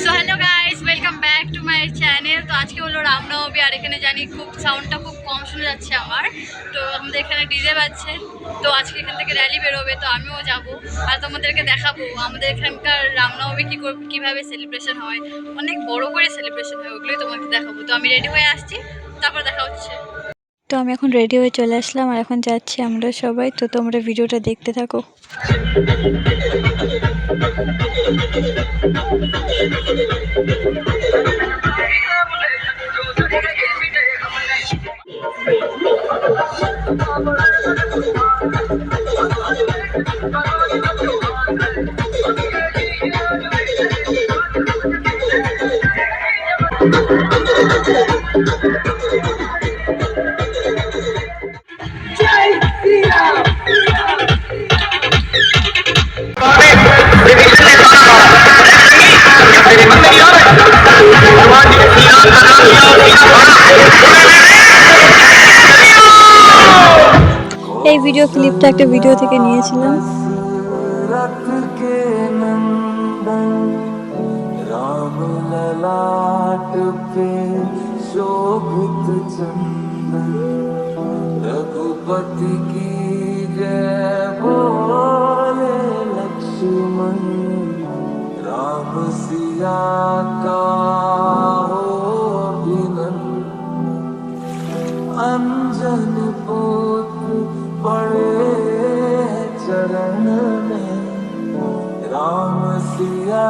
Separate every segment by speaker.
Speaker 1: So hello guys, welcome back to my channel. তো আজকে হলো রামনবমী, আর এখানে জানি খুব সাউন্ডটা খুব কম শোনা যাচ্ছে আমার। তো আমাদের এখানে ডিজে বাজছে। তো আজকে এখান থেকে র্যালি বেরোবে, তো আমিও যাব আর তোমাদেরকে দেখাবো আমাদের এখানকার রামনবমী কীভাবে সেলিব্রেশন হয়। অনেক বড় করে সেলিব্রেশন হয়, ওগুলোই তোমাকে দেখাবো। তো আমি রেডি হয়ে আসছি, তারপর দেখা হচ্ছে।
Speaker 2: তো আমি এখন রেডি হয়ে চলে আসলাম আর এখন যাচ্ছি আমরা সবাই। তো তোমরা ভিডিওটা দেখতে থাকো। এই ভিডিও ক্লিপটা একটা ভিডিও থেকে নিয়েছিলাম। राम ललाट पे शोभित चंदन, रघुपति की जय बोले लक्ष्मण, राम सिया का हो अभिनंदन, अंजन पुत्र पड़े चरण में, राम सिया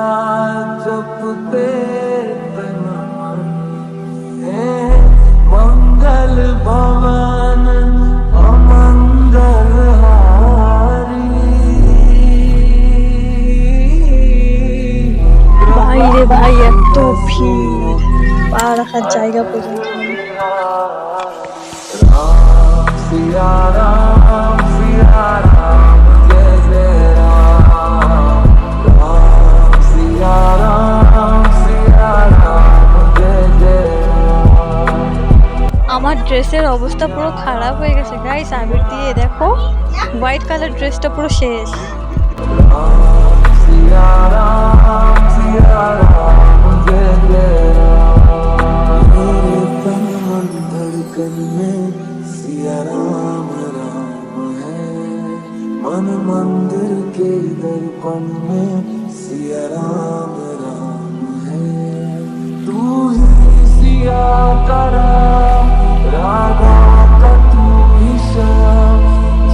Speaker 2: जपते तन है, मंगल भवन अमंगल हारी। भाई रे भाई, এত ভিড়, পা রাখার জায়গা পর্যন্ত। राम सिया राम सिया राम जय जय राम, राम सिया राम सिया राम जय जय राम। আমার ড্রেসের অবস্থা পুরো খারাপ হয়ে গেছে গাইস, আবির দিয়ে দেখো হোয়াইট কালার ড্রেসটা পুরো শেষ। राम सिया राम सिया राम जय जय राम, मेरे तन मन धड़कन में सिया राम राम है, मन मंदिर के दर्पण में सिया राम राम है, तू ही सिया का राम, राधा का तू ही श्याम,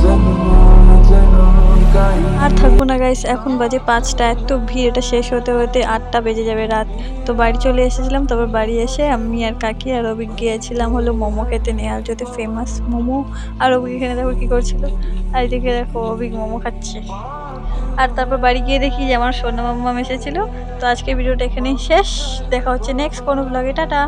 Speaker 2: जन्मों जन्मों का ही। আর থাকবো না গাইস, এখন বাজে 5টা, এত ভিড়, এটা শেষ হতে হতে 8টা বেজে যাবে রাত। তো বাড়ি চলে এসেছিলাম, তারপর বাড়ি এসে আমি আর কাকি আর অভিক গিয়েছিলাম হলো মোমো খেতে, নেহালজোতে ফেমাস মোমো। আর অভিক এখানে দেখো কি করছিল, আর এদিকে দেখো অভিক মোমো খাচ্ছে। আর তারপর বাড়ি গিয়ে দেখি যে আমার সোনা মাম্মা এসেছিল। তো আজকে ভিডিওটা এখানেই শেষ, দেখা হচ্ছে নেক্সট কোনো ব্লগে, টাটা।